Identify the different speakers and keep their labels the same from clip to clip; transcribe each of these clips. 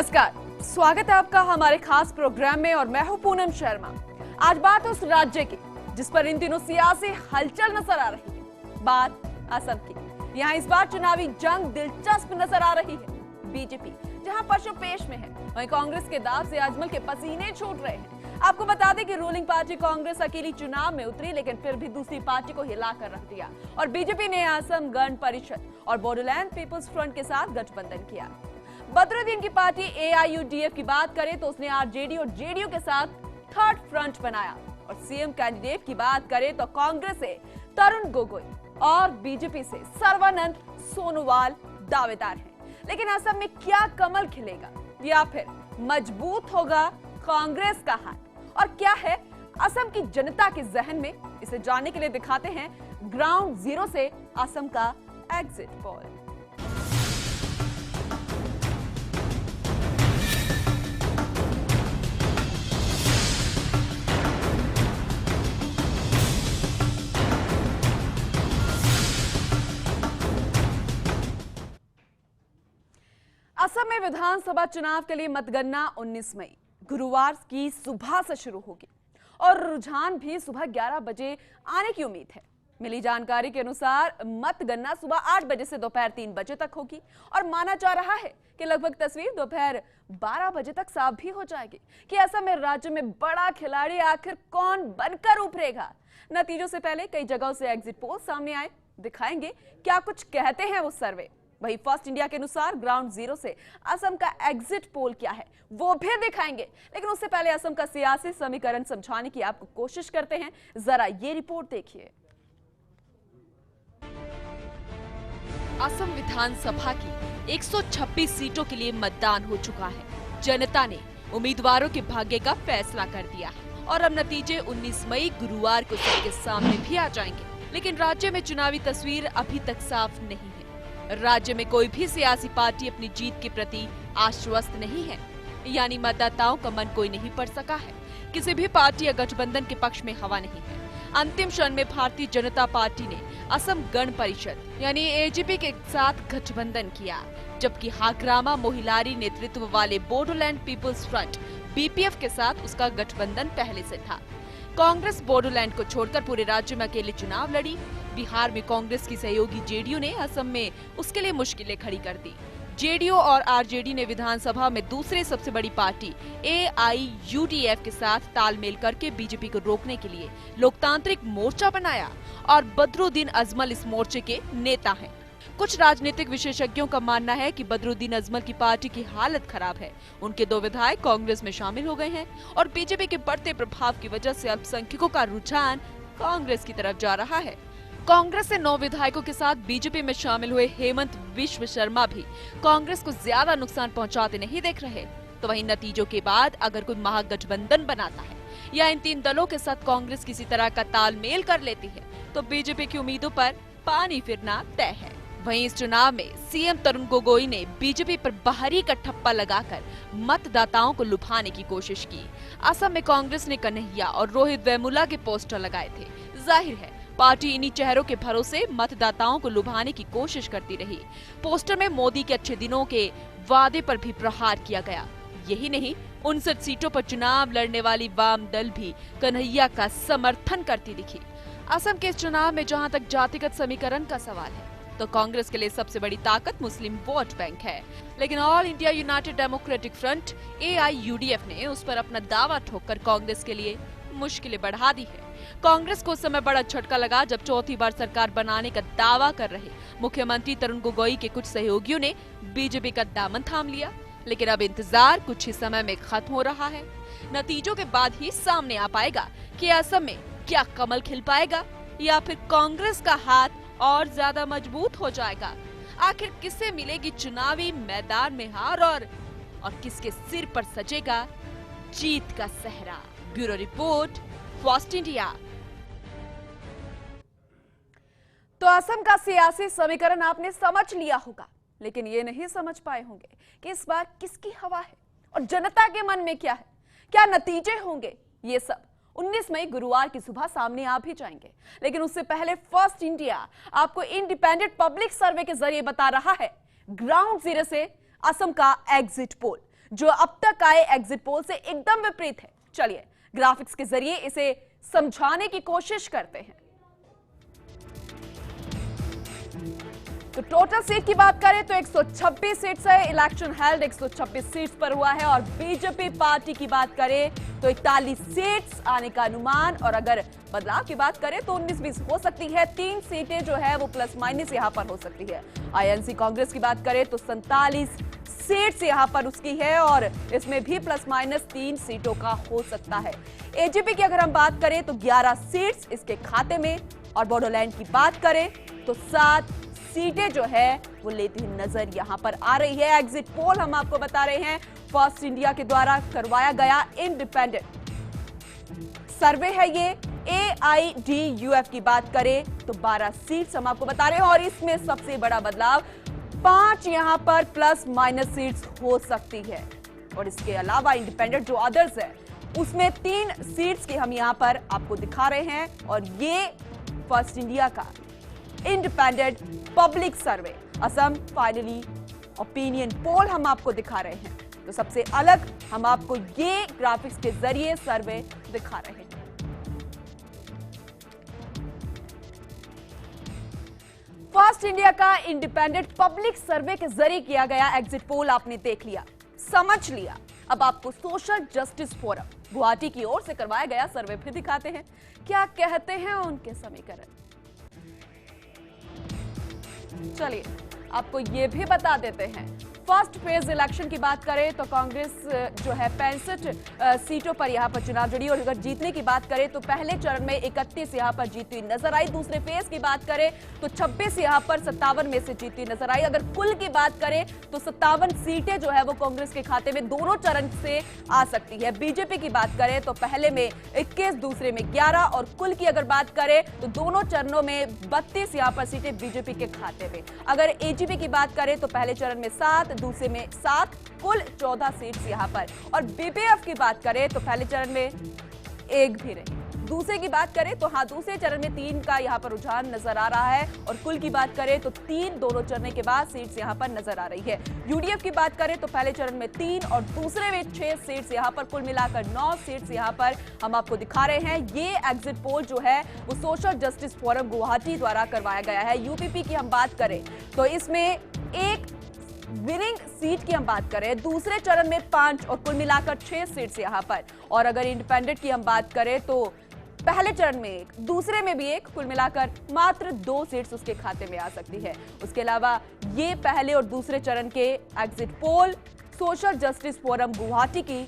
Speaker 1: नमस्कार, स्वागत है आपका हमारे खास प्रोग्राम में और मैं हूं पूनम शर्मा। आज बात उस राज्य की जिस पर इन दिनों सियासी हलचल नजर आ रही है, बात असम की। यहाँ इस बार चुनावी जंग दिलचस्प नजर आ रही है। बीजेपी जहां पशुपेश में है, वहीं कांग्रेस के दाव से अजमल के पसीने छूट रहे हैं। आपको बता दें कि रूलिंग पार्टी कांग्रेस अकेली चुनाव में उतरी, लेकिन फिर भी दूसरी पार्टी को हिलाकर रख दिया और बीजेपी ने असम गण परिषद और बोडोलैंड पीपुल्स फ्रंट के साथ गठबंधन किया। बदरुद्दीन की पार्टी AIUDF की बात करें तो उसने आरजेडी और जेडीयू के साथ थर्ड फ्रंट बनाया और सीएम कैंडिडेट की बात करें तो कांग्रेस से तरुण गोगोई और बीजेपी से सर्बानंद सोनोवाल दावेदार हैं। लेकिन असम में क्या कमल खिलेगा या फिर मजबूत होगा कांग्रेस का हाथ, और क्या है असम की जनता के जहन में, इसे जानने के लिए दिखाते हैं ग्राउंड जीरो से असम का एग्जिट पोल। असम में विधानसभा चुनाव के लिए मतगणना 19 मई गुरुवार की सुबह से शुरू होगी और रुझान भी सुबह 11 बजे आने की उम्मीद है। मिली जानकारी के अनुसार मतगणना सुबह 8 बजे से दोपहर 3 बजे तक होगी और माना जा रहा है कि लगभग तस्वीर दोपहर 12 बजे तक साफ भी हो जाएगी कि असम में राज्य में बड़ा खिलाड़ी आखिर कौन बनकर उभरेगा। नतीजों से पहले कई जगहों से एग्जिट पोल सामने आए, दिखाएंगे क्या कुछ कहते हैं वो सर्वे। वही फर्स्ट इंडिया के अनुसार ग्राउंड जीरो से असम का एग्जिट पोल क्या है वो भी दिखाएंगे, लेकिन उससे पहले असम का सियासी समीकरण समझाने की आपको कोशिश करते हैं। जरा ये रिपोर्ट देखिए।
Speaker 2: असम विधानसभा की 126 सीटों के लिए मतदान हो चुका है। जनता ने उम्मीदवारों के भाग्य का फैसला कर दिया है और अब नतीजे 19 मई गुरुवार को सबके सामने भी आ जाएंगे। लेकिन राज्य में चुनावी तस्वीर अभी तक साफ नहीं है। राज्य में कोई भी सियासी पार्टी अपनी जीत के प्रति आश्वस्त नहीं है, यानी मतदाताओं का मन कोई नहीं पढ़ सका है। किसी भी पार्टी या गठबंधन के पक्ष में हवा नहीं है। अंतिम क्षण में भारतीय जनता पार्टी ने असम गण परिषद यानी AGP के साथ गठबंधन किया, जबकि हाग्रामा मोहिलारी नेतृत्व वाले बोडोलैंड पीपुल्स फ्रंट BPF के साथ उसका गठबंधन पहले से था। कांग्रेस बोडोलैंड को छोड़कर पूरे राज्य में अकेले चुनाव लड़ी। बिहार में कांग्रेस की सहयोगी जेडीयू ने असम में उसके लिए मुश्किलें खड़ी कर दी। जेडीयू और आरजेडी ने विधानसभा में दूसरे सबसे बड़ी पार्टी AIUDF के साथ तालमेल करके बीजेपी को रोकने के लिए लोकतांत्रिक मोर्चा बनाया और बदरुद्दीन अजमल इस मोर्चे के नेता हैं। कुछ राजनीतिक विशेषज्ञों का मानना है कि बदरुद्दीन अजमल की पार्टी की हालत खराब है। उनके 2 विधायक कांग्रेस में शामिल हो गए हैं और बीजेपी के बढ़ते प्रभाव की वजह से अल्पसंख्यकों का रुझान कांग्रेस की तरफ जा रहा है। कांग्रेस से 9 विधायकों के साथ बीजेपी में शामिल हुए हेमंत विश्व शर्मा भी कांग्रेस को ज्यादा नुकसान पहुंचाते नहीं देख रहे। तो वहीं नतीजों के बाद अगर कोई महागठबंधन बनाता है या इन 3 दलों के साथ कांग्रेस किसी तरह का तालमेल कर लेती है तो बीजेपी की उम्मीदों पर पानी फिरना तय है। वहीं इस चुनाव में सीएम तरुण गोगोई ने बीजेपी पर बाहरी का ठप्पा लगाकर मतदाताओं को लुभाने की कोशिश की। असम में कांग्रेस ने कन्हैया और रोहित वेमुला के पोस्टर लगाए थे। जाहिर है पार्टी इन्हीं चेहरों के भरोसे मतदाताओं को लुभाने की कोशिश करती रही। पोस्टर में मोदी के अच्छे दिनों के वादे पर भी प्रहार किया गया। यही नहीं, 59 सीटों पर चुनाव लड़ने वाली वाम दल भी कन्हैया का समर्थन करती दिखी। असम के इस चुनाव में जहां तक जातिगत समीकरण का सवाल है तो कांग्रेस के लिए सबसे बड़ी ताकत मुस्लिम वोट बैंक है, लेकिन all India United democratic front AIUDF ने उस पर अपना दावा ठोककर कांग्रेस के लिए मुश्किलें बढ़ा दी है। कांग्रेस को उस समय बड़ा झटका लगा जब चौथी बार सरकार बनाने का दावा कर रहे मुख्यमंत्री तरुण गोगोई के कुछ सहयोगियों ने बीजेपी का दामन थाम लिया। लेकिन अब इंतजार कुछ ही समय में खत्म हो रहा है। नतीजों के बाद ही सामने आ पाएगा कि असम में क्या कमल खिल पाएगा या फिर कांग्रेस का हाथ और ज्यादा मजबूत हो जाएगा। आखिर किसे मिलेगी चुनावी मैदान में हार और किसके सिर पर सजेगा जीत का सहरा। Bureau report, first India.
Speaker 1: तो असम का सियासी समीकरण आपने समझ लिया होगा, लेकिन ये नहीं समझ पाए होंगे कि इस बार किसकी हवा है और जनता के मन में क्या है, क्या नतीजे होंगे। ये सब 19 मई गुरुवार की सुबह सामने आ भी जाएंगे। लेकिन उससे पहले फर्स्ट इंडिया आपको इंडिपेंडेंट पब्लिक सर्वे के जरिए बता रहा है ग्राउंड जीरो से असम का एग्जिट पोल, जो अब तक आए एग्जिट पोल से एकदम विपरीत है। चलिए ग्राफिक्स के जरिए इसे समझाने की कोशिश करते हैं। तो टोटल सीट की बात करें तो 126 सीट्स है, इलेक्शन हेल्ड 126 सीट्स पर हुआ है। और बीजेपी पार्टी की बात करें तो 41 सीट्स आने का अनुमान, और अगर बदलाव की बात करें तो 19-20 हो सकती है। 3 सीटें जो है वो प्लस माइनस यहां पर हो सकती है। आईएनसी कांग्रेस की बात करें तो 47 सीट्स यहां पर उसकी है, और इसमें भी प्लस माइनस 3 सीटों का हो सकता है। एजीपी की अगर हम बात करें तो 11 सीट्स इसके खाते में, और बोडोलैंड की बात करें तो 7 सीटें जो है वो लेती हुई नजर यहां पर आ रही है। एग्जिट पोल हम आपको बता रहे हैं, फर्स्ट इंडिया के द्वारा करवाया गया इंडिपेंडेंट सर्वे है ये। AIDUF की बात करें तो 12 सीट्स हम आपको बता रहे हैं, और इसमें सबसे बड़ा बदलाव 5 यहां पर प्लस माइनस सीट्स हो सकती है। और इसके अलावा इंडिपेंडेंट जो अदर्स है उसमें 3 सीट्स की हम यहां पर आपको दिखा रहे हैं, और ये फर्स्ट इंडिया का इंडिपेंडेंट पब्लिक सर्वे असम फाइनली ओपिनियन पोल हम आपको दिखा रहे हैं। तो सबसे अलग हम आपको ये ग्राफिक्स के जरिए सर्वे दिखा रहे हैं। फर्स्ट इंडिया का इंडिपेंडेंट पब्लिक सर्वे के जरिए किया गया एग्जिट पोल आपने देख लिया, समझ लिया। अब आपको सोशल जस्टिस फोरम गुवाहाटी की ओर से करवाया गया सर्वे भी दिखाते हैं, क्या कहते हैं उनके समीकरण। चलिए आपको यह भी बता देते हैं। फर्स्ट फेज इलेक्शन की बात करें तो कांग्रेस जो है 65 सीटों पर यहां पर चुनाव लड़ी, और अगर जीतने की बात करें तो पहले चरण में 31 यहां पर जीती हुई नजर आई। दूसरे फेज की बात करें तो 26 यहां पर 57 में से जीती हुई नजर आई। अगर कुल की बात करें तो 57 सीटें जो है वो कांग्रेस के खाते में दोनों चरण से आ सकती है। बीजेपी की बात करें तो पहले में 21, दूसरे में 11, और कुल की अगर बात करें तो दोनों चरणों में 32 यहां पर सीटें बीजेपी के खाते में। अगर एजीपी की बात करें तो पहले चरण में 7, दूसरे में 7, कुल 14 सीट्स यहां पर। और बीपीएफ की बात करें तो पहले चरण में 1 भी रही, दूसरे की बात करें तो दूसरे चरण में 3 का यहां पर रुझान नजर आ रहा है, और कुल की बात करें तो 3 दोनों चरण के बाद सीट्स यहां पर नजर आ रही है। यूडीएफ की बात करें तो पहले चरण में 3 और दूसरे में 6 सीट्स यहां पर, कुल मिलाकर 9 सीट्स यहां पर हम आपको दिखा रहे हैं। ये एग्जिट पोल जो है वो सोशल जस्टिस फोरम गुवाहाटी द्वारा करवाया गया है। यूपीपी की हम बात करें तो इसमें एक विनिंग सीट की हम बात करें, दूसरे चरण में 5 और कुल मिलाकर 6 सीट्स यहां पर। और अगर इंडिपेंडेंट की हम बात करें तो पहले चरण में 1, दूसरे में भी 1, कुल मिलाकर मात्र 2 सीट्स उसके खाते में आ सकती है। उसके अलावा ये पहले और दूसरे चरण के exit poll social justice forum Guwahati की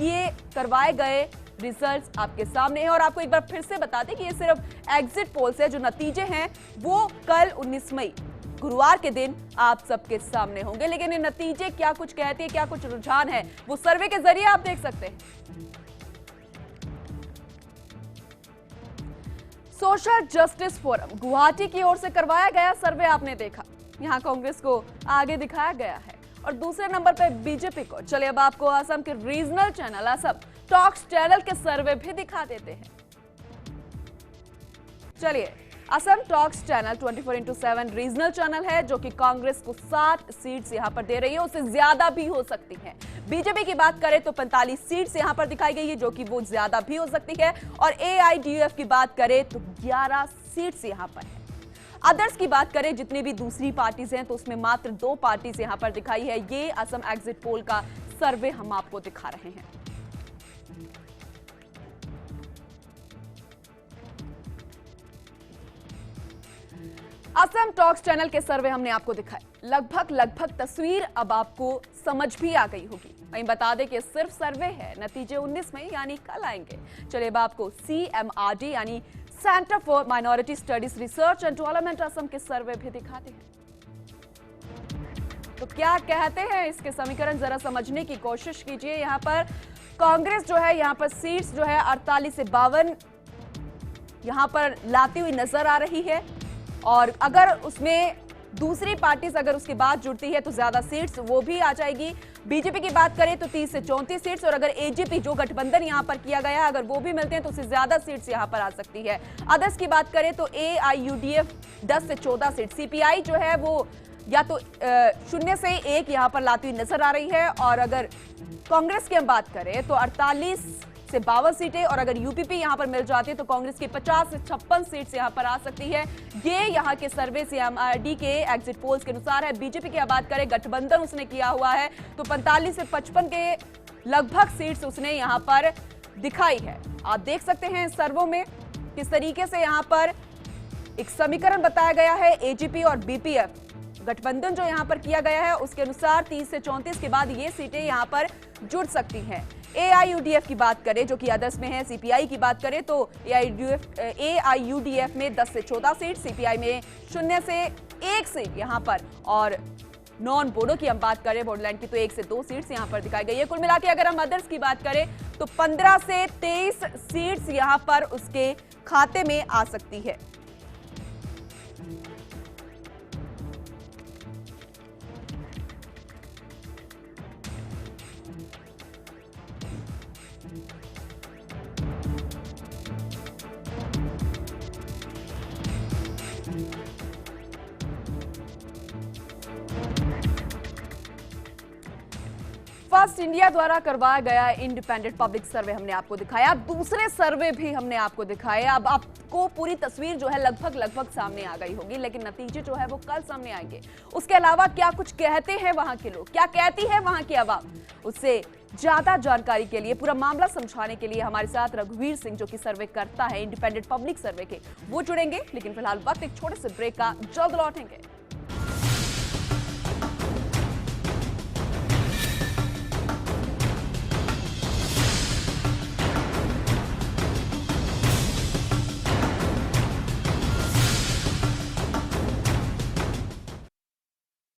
Speaker 1: ये करवाए गए रिजल्ट्स आपके सामने हैं। और आपको एक बार फिर से बता दें कि ये सिर्फ एग्जिट पोल से जो नतीजे हैं वो कल 19 मई गुरुवार के दिन आप सबके सामने होंगे, लेकिन ये नतीजे क्या कुछ कहते हैं, क्या कुछ रुझान है, वो सर्वे के जरिए आप देख सकते हैं। सोशल जस्टिस फोरम गुवाहाटी की ओर से करवाया गया सर्वे आपने देखा, यहां कांग्रेस को आगे दिखाया गया है और दूसरे नंबर पर बीजेपी को। चलिए अब आपको असम के regional channel Assam talks channel के सर्वे भी दिखा देते हैं। चलिए Assam talks channel 24x7 regional channel है जो कि कांग्रेस को 7 सीट्स यहां पर दे रही है, उससे ज्यादा भी हो सकती है। बीजेपी की बात करें तो 45 सीट्स यहां पर दिखाई गई है जो कि वो ज्यादा भी हो सकती है। और AIDUF की बात करें तो 11 सीट्स यहां पर है। अदर्स की बात करें जितनी भी दूसरी पार्टीज हैं तो उसमें मात्र 2 पार्टीज यहां पर दिखाई है। ये असम एग्जिट पोल का सर्वे हम आपको दिखा रहे हैं। असम टॉक्स चैनल के सर्वे हमने आपको दिखाए, लगभग तस्वीर अब आपको समझ भी आ गई होगी। वहीं बता दें कि सिर्फ सर्वे है, नतीजे 19 मई यानी कल आएंगे। चलिए अब आपको CMRD यानी centre for minority studies research and development Assam के सर्वे भी दिखाते हैं। तो क्या कहते हैं इसके समीकरण जरा समझने की कोशिश कीजिए। यहाँ पर कांग्रेस जो है यहाँ पर सीट्स जो है 48 से 52 यहाँ पर लाती हुई नजर आ रही है। और अगर उसमें दूसरी पार्टीज अगर उसके बाद जुड़ती है तो ज्यादा सीट्स वो भी आ जाएगी। बीजेपी की बात करें तो 30 से 34 सीट्स, और अगर एजीपी जो गठबंधन यहां पर किया गया है अगर वो भी मिलते हैं तो उससे ज्यादा सीट्स यहां पर आ सकती है। अदर्स की बात करें तो AIUDF 10 से 14 सीट, CPI जो है वो या तो 0 से 1 यहां पर लाती हुई नजर आ रही है। और अगर कांग्रेस की हम बात करें तो 48 से 52 सीटें, और अगर यूपीपी यहां पर मिल जाती है तो कांग्रेस की 50 से 56 सीट से यहां पर आ सकती है। ये यहां के सर्वे CMRD के एग्जिट पोल्स के अनुसार है। बीजेपी की बात करें, गठबंधन उसने किया हुआ है तो 45 से 55 के लगभग सीट्स उसने यहां पर दिखाई है। आप देख सकते हैं सर्वों में किस तरीके से यहां पर एक समीकरण बताया गया है। एजीपी और बीपीएफ गठबंधन जो यहां पर किया गया है उसके अनुसार 30 से 34 के बाद ये सीटें यहां पर जुड़ सकती हैं। AIUDF की बात करें जो कि अदर्स में है, CPI की बात करें तो AIUDF में 10 से 14 सीट, CPI में 0 से 1 सीट यहां पर, और नॉन बोडो की हम बात करें बोडोलैंड की तो 1 से 2 सीट्स यहां पर दिखाई गई है। कुल मिला के अगर हम अदर्स की बात करें तो 15 से 23 सीट्स यहां पर उसके खाते में आ सकती है। फर्स्ट इंडिया द्वारा करवाया गया इंडिपेंडेंट पब्लिक सर्वे हमने आपको दिखाया, दूसरे सर्वे भी हमने आपको दिखाए। अब आपको पूरी तस्वीर जो है लगभग सामने आ गई होगी, लेकिन नतीजे जो है वो कल सामने आएंगे। उसके अलावा क्या कुछ कहते हैं वहां के लोग, क्या कहती है वहां की आवाम, उससे ज्यादा जानकारी के लिए, पूरा मामला समझाने के लिए हमारे साथ रघुवीर सिंह जो कि सर्वे करता है इंडिपेंडेंट पब्लिक सर्वे के, वो जुड़ेंगे। लेकिन फिलहाल वक्त एक छोटे से ब्रेक का, जल्द लौटेंगे।